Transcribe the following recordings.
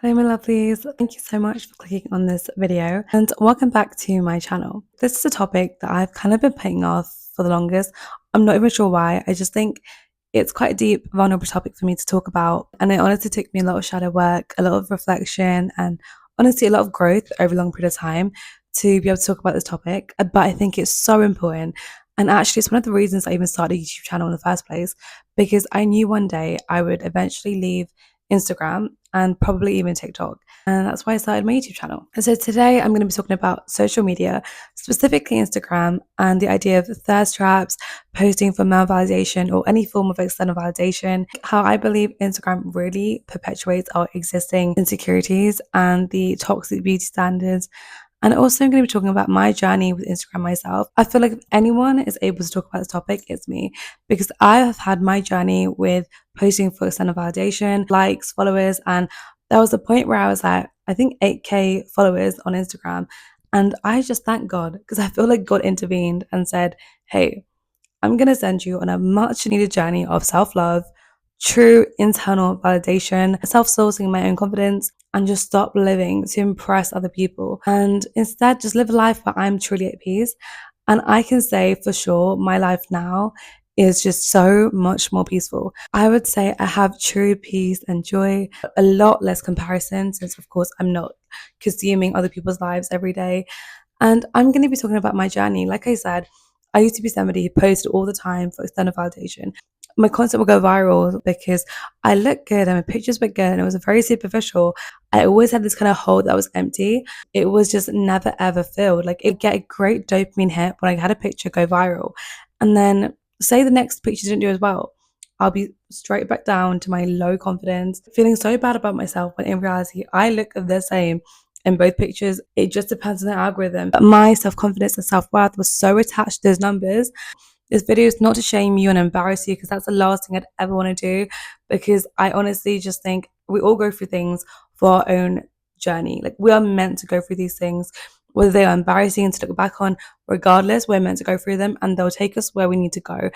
Hello my lovelies, thank you so much for clicking on this video and welcome back to my channel. This is a topic that I've kind of been putting off for the longest. I'm not even sure why. I just think it's quite a deep, vulnerable topic for me to talk about, and it honestly took me a lot of shadow work, a lot of reflection, and honestly a lot of growth over a long period of time to be able to talk about this topic. But I think it's so important, and actually it's one of the reasons I even started a YouTube channel in the first place, because I knew one day I would eventually leave Instagram and probably even TikTok. And that's why I started my YouTube channel. And so today I'm going to be talking about social media, specifically Instagram, and the idea of thirst traps, posting for male validation or any form of external validation, how I believe Instagram really perpetuates our existing insecurities and the toxic beauty standards. And also, I'm going to be talking about my journey with Instagram myself. I feel like if anyone is able to talk about this topic, it's me, because I have had my journey with posting for external validation, likes, followers, and there was a point where I was at, I think, 8K followers on Instagram. And I just thank God, because I feel like God intervened and said, hey, I'm going to send you on a much needed journey of self love, true internal validation, self sourcing my own confidence, and just stop living to impress other people. And instead, just live a life where I'm truly at peace. And I can say for sure, my life now is just so much more peaceful. I would say I have true peace and joy, a lot less comparison, since, of course, I'm not consuming other people's lives every day. And I'm going to be talking about my journey. Like I said, I used to be somebody who posted all the time for external validation. My content would go viral because I looked good and my pictures were good and it was very superficial. I always had this kind of hole that was empty. It was just never ever filled. Like, it'd get a great dopamine hit when I had a picture go viral. And then say the next picture didn't do as well. I'll be straight back down to my low confidence, feeling so bad about myself when in reality I look the same in both pictures. It just depends on the algorithm. But my self-confidence and self-worth was so attached to those numbers. This video is not to shame you and embarrass you, because that's the last thing I'd ever want to do, because I honestly just think we all go through things for our own journey. Like, we are meant to go through these things, whether they are embarrassing to look back on. Regardless, we're meant to go through them and they'll take us where we need to go.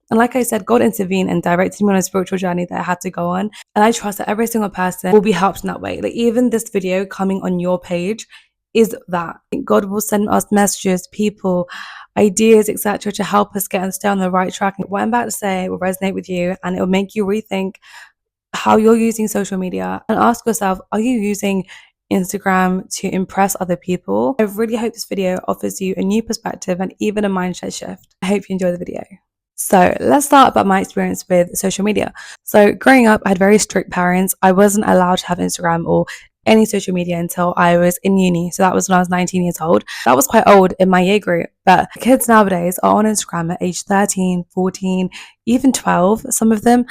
And like I said, God intervened and directed me on a spiritual journey that I had to go on. And I trust that every single person will be helped in that way. Like, even this video coming on your page is that. God will send us messages, people, ideas, etc., to help us get and stay on the right track. And what I'm about to say will resonate with you, and it will make you rethink how you're using social media and ask yourself, are you using Instagram to impress other people? I really hope this video offers you a new perspective and even a mindset shift. I hope you enjoy the video. So let's start about my experience with social media. So growing up, I had very strict parents. I wasn't allowed to have Instagram or any social media until I was in uni. So that was when I was 19 years old. That was quite old in my year group. But kids nowadays are on Instagram at age 13, 14, even 12, some of them,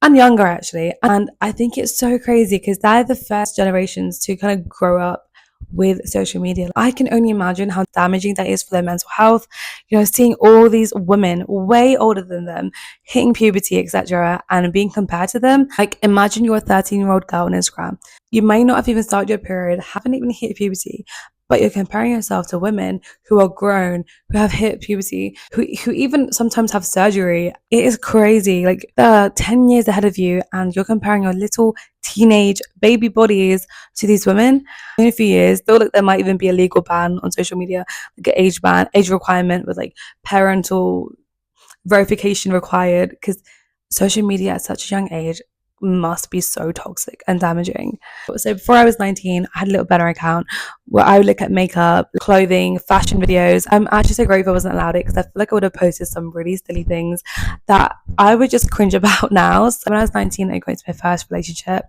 and younger actually. And I think it's so crazy because they're the first generations to kind of grow up with social media. I can only imagine how damaging that is for their mental health. You know, seeing all these women way older than them hitting puberty, etc., and being compared to them. Like, imagine you're a 13-year-old girl on Instagram. You may not have even started your period, haven't even hit puberty, but you're comparing yourself to women who are grown, who have hit puberty, who even sometimes have surgery. It is crazy. Like, they're 10 years ahead of you and you're comparing your little teenage baby bodies to these women. In a few years, feel like there might even be a legal ban on social media, like an age ban, age requirement with like parental verification required, because social media at such a young age must be so toxic and damaging. So before I was 19, I had a little better account where I would look at makeup, clothing, fashion videos. I'm actually so grateful I wasn't allowed it, because I feel like I would have posted some really silly things that I would just cringe about now. So when I was 19, I got into my first relationship,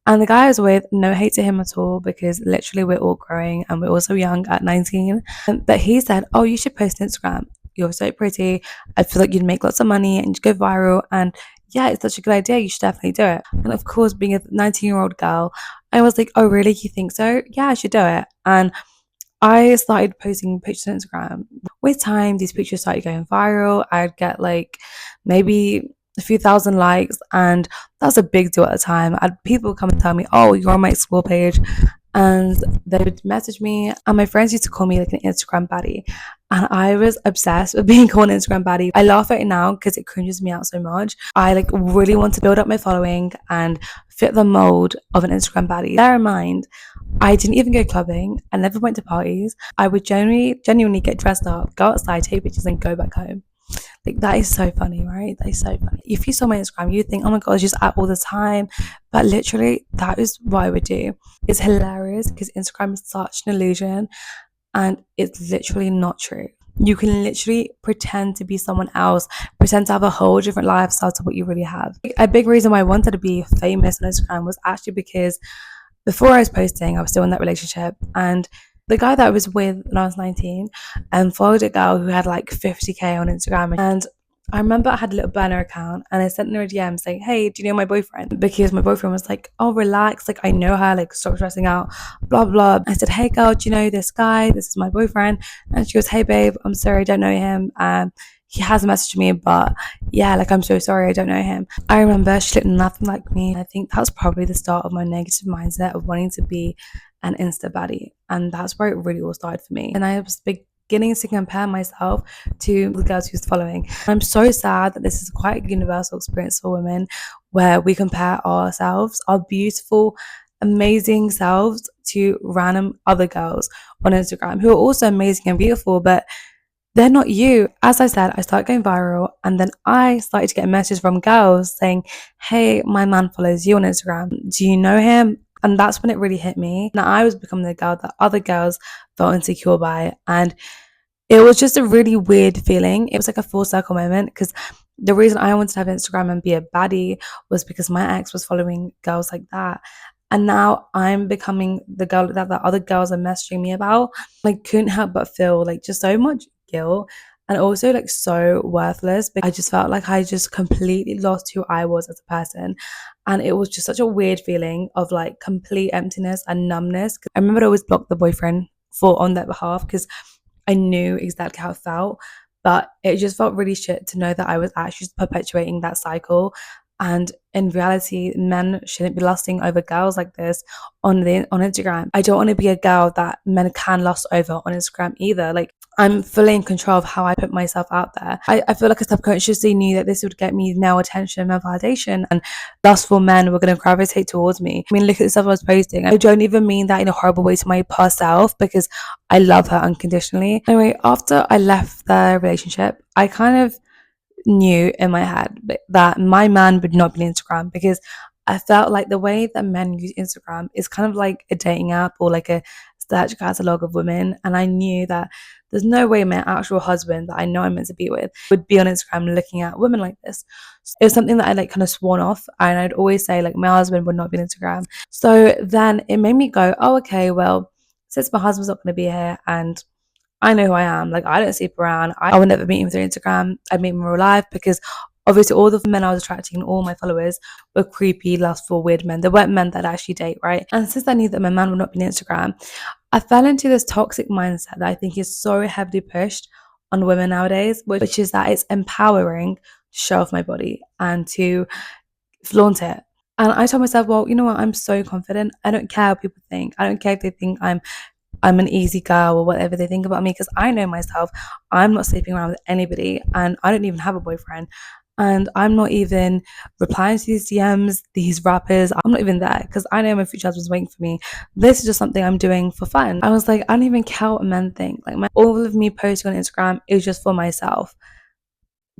and the guy I was with, no hate to him at all, because literally we're all growing and we're also young at 19. But he said, oh, you should post Instagram. You're so pretty. I feel like you'd make lots of money and you'd go viral. And yeah, it's such a good idea. You should definitely do it. And of course, being a 19-year-old girl, I was like, oh, really? You think so? Yeah, I should do it. And I started posting pictures on Instagram. With time, these pictures started going viral. I'd get like maybe a few thousand likes, and that's a big deal at the time. People come and tell me, oh, you're on my explore page, and they would message me, and my friends used to call me like an Instagram baddie, and I was obsessed with being called an Instagram baddie. I laugh at it now because it cringes me out so much. I like really want to build up my following and fit the mold of an Instagram baddie. Bear in mind, I didn't even go clubbing. I never went to parties. I would genuinely get dressed up, go outside, take pictures, and go back home. Like, that is so funny, right? That is so funny. If you saw my Instagram, you'd think, oh my god, it's just out all the time. But literally, that is what I would do. It's hilarious because Instagram is such an illusion, and it's literally not true. You can literally pretend to be someone else, pretend to have a whole different lifestyle to what you really have. A big reason why I wanted to be famous on Instagram was actually because before I was posting, I was still in that relationship, and the guy that I was with when I was 19 followed a girl who had like 50k on Instagram. And I remember I had a little burner account, and I sent her a DM saying, hey, do you know my boyfriend? Because my boyfriend was like, oh, relax, like I know her, like stop stressing out, blah blah. I said, hey girl, do you know this guy? This is my boyfriend. And she goes, hey babe, I'm sorry, I don't know him. He has messaged me, but yeah, like I'm so sorry, I don't know him. I remember she looked nothing like me. I think that's probably the start of my negative mindset of wanting to be an insta baddie, and that's where it really all started for me. And I was beginning to compare myself to the girls who was following. I'm so sad that this is quite a universal experience for women, where we compare ourselves, our beautiful, amazing selves, to random other girls on Instagram who are also amazing and beautiful, but they're not you. As I said, I started going viral, and then I started to get messages from girls saying, hey, my man follows you on Instagram. Do you know him? And that's when it really hit me. Now I was becoming the girl that other girls felt insecure by. And it was just a really weird feeling. It was like a full circle moment, because the reason I wanted to have Instagram and be a baddie was because my ex was following girls like that. And now I'm becoming the girl that the other girls are messaging me about. Like, couldn't help but feel like just so much guilt, and also like so worthless. I just felt like I just completely lost who I was as a person. And it was just such a weird feeling of like complete emptiness and numbness. I remember I always blocked the boyfriend for on that behalf, because I knew exactly how it felt. But it just felt really shit to know that I was actually just perpetuating that cycle. And in reality, men shouldn't be lusting over girls like this on Instagram. I don't want to be a girl that men can lust over on Instagram either. Like, I'm fully in control of how I put myself out there. I feel like I subconsciously knew that this would get me male attention, male validation, and lustful men were going to gravitate towards me. I mean, look at the stuff I was posting. I don't even mean that in a horrible way to my past self, because I love her unconditionally. Anyway, after I left the relationship, I kind of knew in my head that my man would not be on Instagram, because I felt like the way that men use Instagram is kind of like a dating app or like a search catalog of women. And I knew that there's no way my actual husband that I know I'm meant to be with would be on Instagram looking at women like this. So it was something that I like kind of sworn off, and I'd always say like my husband would not be on Instagram. So then it made me go, oh, okay, well, since my husband's not going to be here and I know who I am. Like, I don't sleep around. I would never meet him through Instagram. I'd meet him in real life, because obviously all the men I was attracting and all my followers were creepy, lustful, weird men. They weren't men that I actually date, right? And since I knew that my man would not be on Instagram, I fell into this toxic mindset that I think is so heavily pushed on women nowadays, which is that it's empowering to show off my body and to flaunt it. And I told myself, well, you know what? I'm so confident. I don't care what people think. I don't care if they think I'm an easy girl or whatever they think about me, because I know myself. I'm not sleeping around with anybody, and I don't even have a boyfriend, and I'm not even replying to these DMs, these rappers. I'm not even there, because I know my future husband's waiting for me. This is just something I'm doing for fun. I was like, I don't even care what men think. Like, all of me posting on Instagram is just for myself,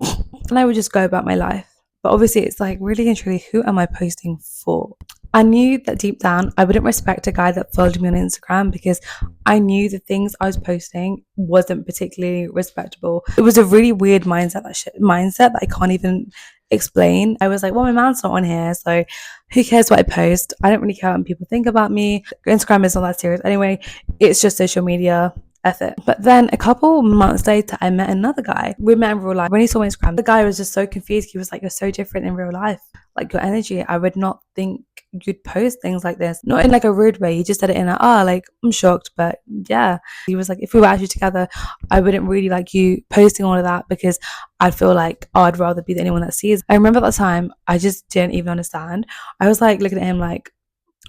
and I would just go about my life. But obviously it's like, really and truly, who am I posting for? I knew that deep down I wouldn't respect a guy that followed me on Instagram, because I knew the things I was posting wasn't particularly respectable. It was a really weird mindset that I can't even explain. I was like, well, my man's not on here, so who cares what I post? I don't really care what people think about me. Instagram is not that serious anyway. It's just social media. Ethic. But then a couple months later, I met another guy. We met in real life. When he saw my Instagram, the guy was just so confused. He was like, you're so different in real life. Like, your energy, I would not think you'd post things like this. Not in like a rude way. He just said it in a, like, I'm shocked, but yeah. He was like, if we were actually together, I wouldn't really like you posting all of that, because I'd feel like, I'd rather be the only one that sees. I remember at the time, I just didn't even understand. I was like looking at him like,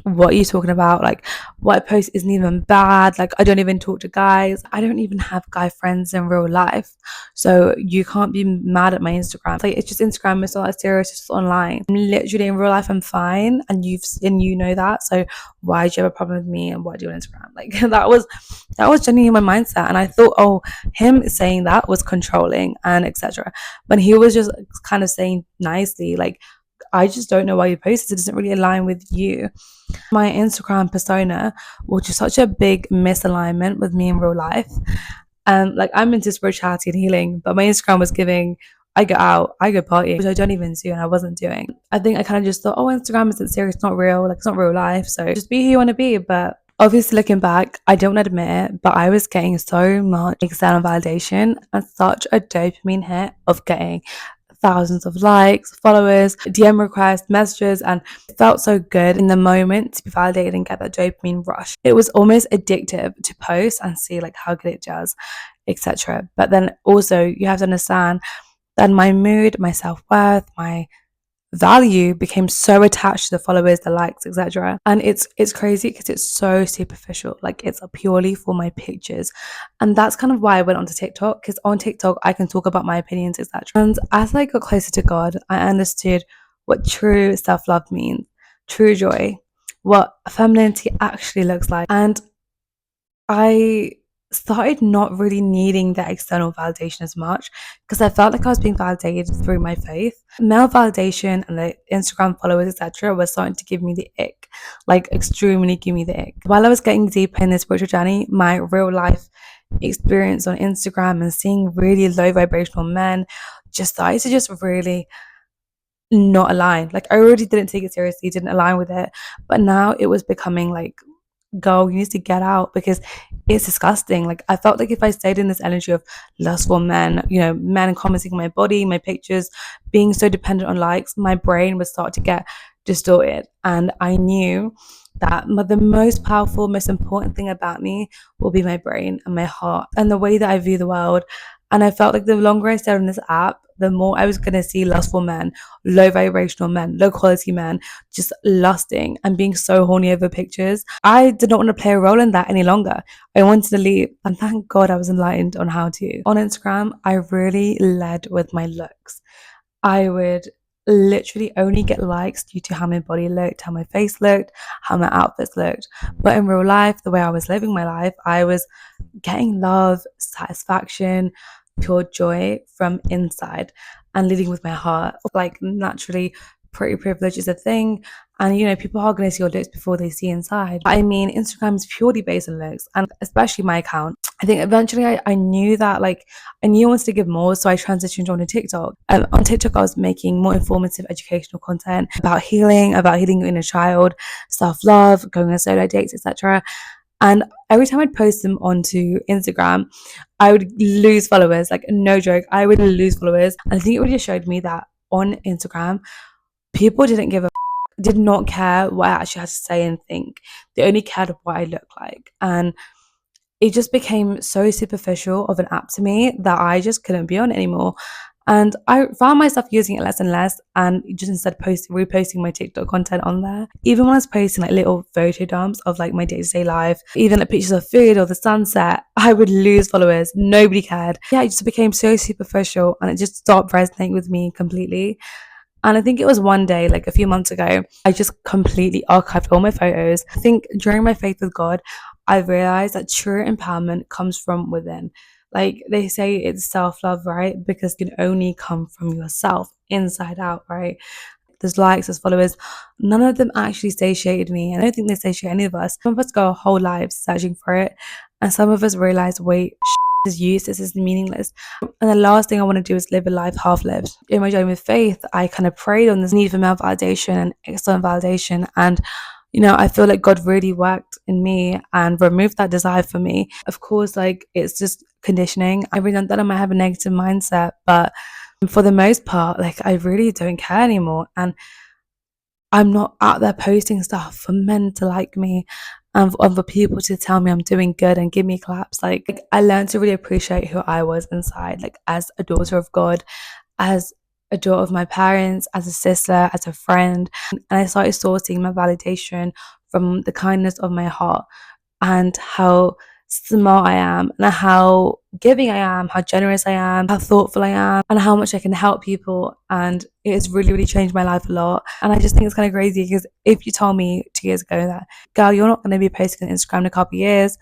what are you talking about? Like, what I post isn't even bad. Like, I don't even talk to guys. I don't even have guy friends in real life. So you can't be mad at my Instagram. Like, it's just Instagram. It's not that serious. It's just online. Literally in real life, I'm fine, and you know that. So why do you have a problem with me? And what do you on Instagram? Like, that was genuinely my mindset. And I thought, oh, him saying that was controlling and etc. But he was just kind of saying nicely, like, I just don't know why you post this. It doesn't really align with you. My Instagram persona, which is such a big misalignment with me in real life. Like, I'm into spirituality and healing, but my Instagram was giving, I go out, I go party, which I don't even do and I wasn't doing. I think I kind of just thought, oh, Instagram isn't serious, it's not real, like, it's not real life. So just be who you want to be. But obviously, looking back, I don't admit it, but I was getting so much external validation and such a dopamine hit of getting thousands of likes, followers, DM requests, messages, and it felt so good in the moment to be validated and get that dopamine rush. It was almost addictive to post and see like how good it does, etc. But then also you have to understand that my mood, my self-worth, my value became so attached to the followers, the likes, etc. And it's crazy because it's so superficial. Like, it's purely for my pictures. And that's kind of why I went onto TikTok, because on TikTok I can talk about my opinions, etc. And as I got closer to God, I understood what true self-love means, true joy, what femininity actually looks like. And I started not really needing that external validation as much because I felt like I was being validated through my faith. Male validation and the Instagram followers, etc., was starting to give me the ick, like extremely give me the ick. While I was getting deeper in this spiritual journey, my real life experience on Instagram and seeing really low vibrational men just started to just really not align. Like, I already didn't take it seriously, didn't align with it, but now it was becoming like, girl, you need to get out because it's disgusting. Like, I felt like if I stayed in this energy of lustful men, you know, men commenting on my body, my pictures, being so dependent on likes, my brain would start to get distorted. And I knew that the most powerful, most important thing about me will be my brain and my heart and the way that I view the world. And I felt like the longer I stayed on this app, the more I was going to see lustful men, low vibrational men, low quality men, just lusting and being so horny over pictures. I did not want to play a role in that any longer. I wanted to leave. And thank God I was enlightened on how to. On Instagram, I really led with my looks. I would literally only get likes due to how my body looked, how my face looked, how my outfits looked. But in real life, the way I was living my life, I was getting love, satisfaction, pure joy from inside and leading with my heart. Like, naturally, pretty privilege is a thing, and you know, people are going to see your looks before they see inside. I mean, Instagram is purely based on looks, and especially my account. I think eventually I knew that, like, I knew I wanted to give more, so I transitioned onto TikTok. On TikTok, I was making more informative, educational content about healing your inner child, self-love, going on solo dates, etc. And every time I'd post them onto Instagram, I would lose followers. Like, no joke, I would lose followers. And I think it really just showed me that on Instagram, people did not care what I actually had to say and think. They only cared what I look like. And it just became so superficial of an app to me that I just couldn't be on it anymore. And I found myself using it less and less, and just instead reposting my TikTok content on there. Even when I was posting like little photo dumps of like my day-to-day life, even like pictures of food or the sunset, I would lose followers. Nobody cared. Yeah, it just became so superficial and it just stopped resonating with me completely. And I think it was one day, like a few months ago, I just completely archived all my photos. I think during my faith with God, I realized that true empowerment comes from within. Like they say, it's self-love, right? Because it can only come from yourself, inside out, right? There's likes, there's followers. None of them actually satiated me. And I don't think they satiate any of us. Some of us go our whole lives searching for it. And some of us realize, wait, is useless, is meaningless. And the last thing I want to do is live a life half-lived. In my journey with faith, I kind of prayed on this need for male validation and external validation. And you know, I feel like God really worked in me and removed that desire for me. Of course, like, it's just conditioning. Every now and then I might have a negative mindset, but for the most part, like, I really don't care anymore. And I'm not out there posting stuff for men to like me and for other people to tell me I'm doing good and give me claps. Like I learned to really appreciate who I was inside, like as a daughter of God, as a daughter of my parents, as a sister, as a friend. And I started sourcing my validation from the kindness of my heart and how smart I am and how giving I am, how generous I am, how thoughtful I am, and how much I can help people. And it has really, really changed my life a lot. And I just think it's kind of crazy because if you told me 2 years ago that, girl, you're not going to be posting on Instagram in a couple of years,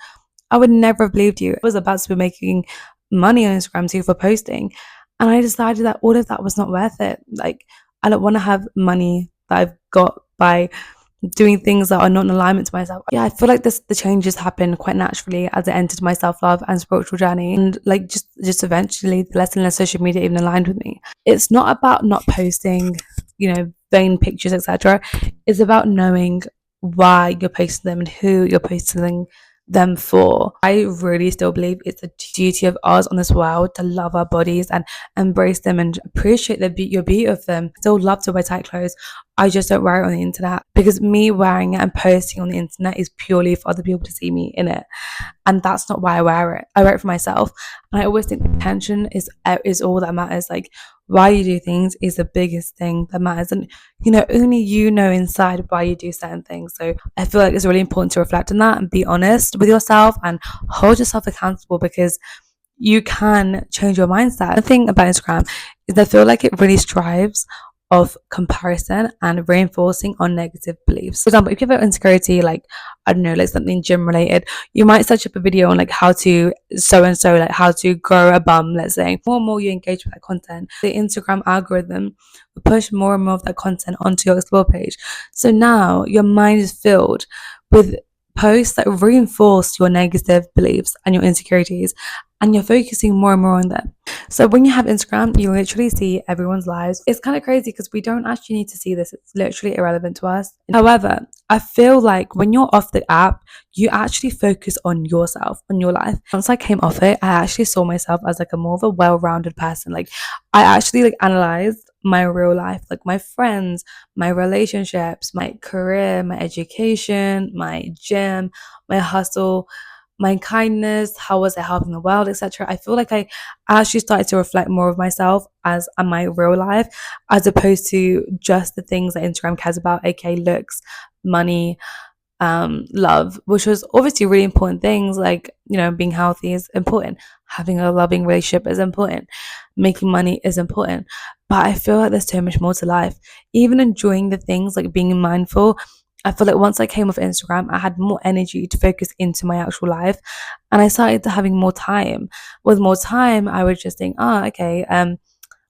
I would never have believed you. I was about to be making money on Instagram too for posting. And I decided that all of that was not worth it. Like, I don't want to have money that I've got by doing things that are not in alignment to myself. Yeah, I feel like the changes happened quite naturally as I entered my self-love and spiritual journey. And like just eventually less and less social media even aligned with me. It's not about not posting, vain pictures, etc. It's about knowing why you're posting them and who you're posting them for. I really still believe it's a duty of ours on this world to love our bodies and embrace them and appreciate your beauty of them. Still love to wear tight clothes. I just don't wear it on the internet because me wearing it and posting on the internet is purely for other people to see me in it. And that's not why I wear it. I wear it for myself. And I always think intention is all that matters. Like, why you do things is the biggest thing that matters. And, only you know inside why you do certain things. So I feel like it's really important to reflect on that and be honest with yourself and hold yourself accountable because you can change your mindset. The thing about Instagram is I feel like it really strives of comparison and reinforcing on negative beliefs. For example, if you have an insecurity, like, I don't know, like something gym related, you might search up a video on like how to so and so, like how to grow a bum, let's say. More and more you engage with that content, the Instagram algorithm will push more and more of that content onto your explore page. So now your mind is filled with posts that reinforce your negative beliefs and your insecurities, and you're focusing more and more on them. So when you have Instagram, you literally see everyone's lives. It's kind of crazy because we don't actually need to see this. It's literally irrelevant to us. However, I feel like when you're off the app, you actually focus on yourself, on your life. Once I came off it, I actually saw myself as like a more of a well-rounded person. Like, I actually like analyzed my real life, like my friends, my relationships, my career, my education, my gym, my hustle, my kindness, how was I helping the world, etc. I feel like I actually started to reflect more of myself as my real life, as opposed to just the things that Instagram cares about, aka looks, money, love, which was obviously really important things. Like, being healthy is important, having a loving relationship is important, making money is important. But I feel like there's so much more to life. Even enjoying the things, like being mindful, I feel like once I came off Instagram, I had more energy to focus into my actual life, and I started having more time. With more time, I would just think, okay,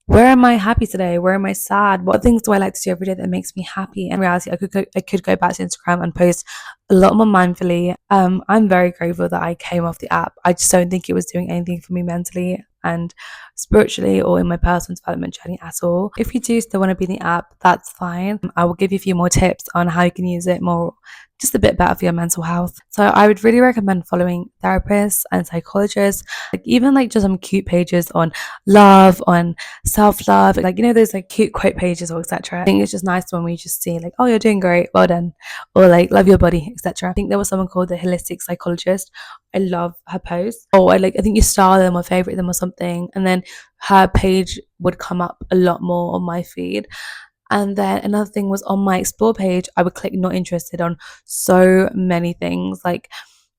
where am I happy today? Where am I sad? What things do I like to do every day that makes me happy? In reality, I could go back to Instagram and post a lot more mindfully. I'm very grateful that I came off the app. I just don't think it was doing anything for me mentally and spiritually or in my personal development journey at all. If you do still want to be in the app, that's fine. I will give you a few more tips on how you can use it more, just a bit better for your mental health. So I would really recommend following therapists and psychologists, like even like just some cute pages on love, on self-love, like those like cute quote pages or etc. I think it's just nice when we just see like, oh, you're doing great, well done, or like love your body, etc. I think there was someone called the holistic psychologist. I love her posts. I think you star them or favorite them or something, and then her page would come up a lot more on my feed. And then another thing was on my explore page, I would click not interested on so many things. Like,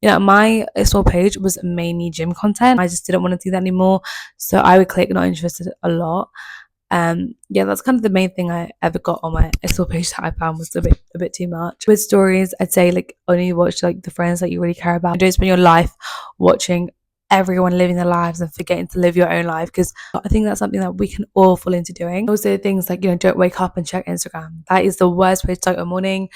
my explore page was mainly gym content. I just didn't want to do that anymore. So I would click not interested a lot. Yeah, that's kind of the main thing I ever got on my explore page that I found was a bit too much. With stories, I'd say like only watch like the friends that you really care about. Don't spend your life watching everyone living their lives and forgetting to live your own life, because I think that's something that we can all fall into doing. Also things like, don't wake up and check Instagram. That is the worst way to start your morning.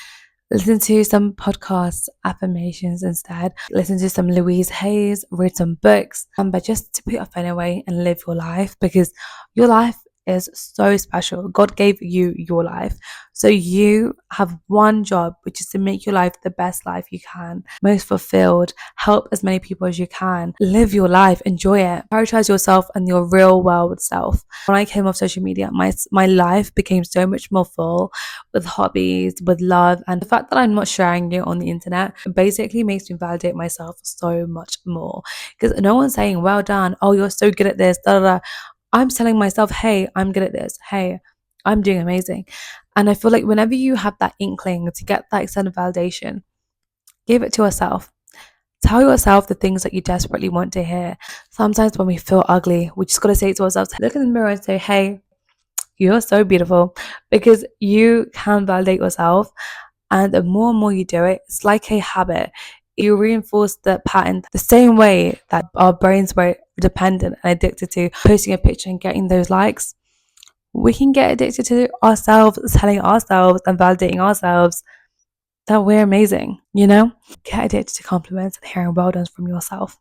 Listen to some podcasts, affirmations instead. Listen to some Louise Hayes, read some books, but just to put your phone away and live your life, because your life is so special. God gave you your life. So you have one job, which is to make your life the best life you can, most fulfilled, help as many people as you can, live your life, enjoy it, prioritize yourself and your real world self. When I came off social media, my life became so much more full with hobbies, with love, and the fact that I'm not sharing it on the internet basically makes me validate myself so much more, because no one's saying, well done, oh, you're so good at this, da da da. I'm telling myself, hey, I'm good at this. Hey, I'm doing amazing. And I feel like whenever you have that inkling to get that external validation, Give it to yourself. Tell yourself the things that you desperately want to hear. Sometimes when we feel ugly, we just got to say it to ourselves, look in the mirror and say, hey, you're so beautiful, because you can validate yourself. And the more and more you do it, it's like a habit. You reinforce the pattern the same way that our brains were dependent and addicted to posting a picture and getting those likes. We can get addicted to ourselves, telling ourselves and validating ourselves that we're amazing, you know? Get addicted to compliments and hearing well done from yourself.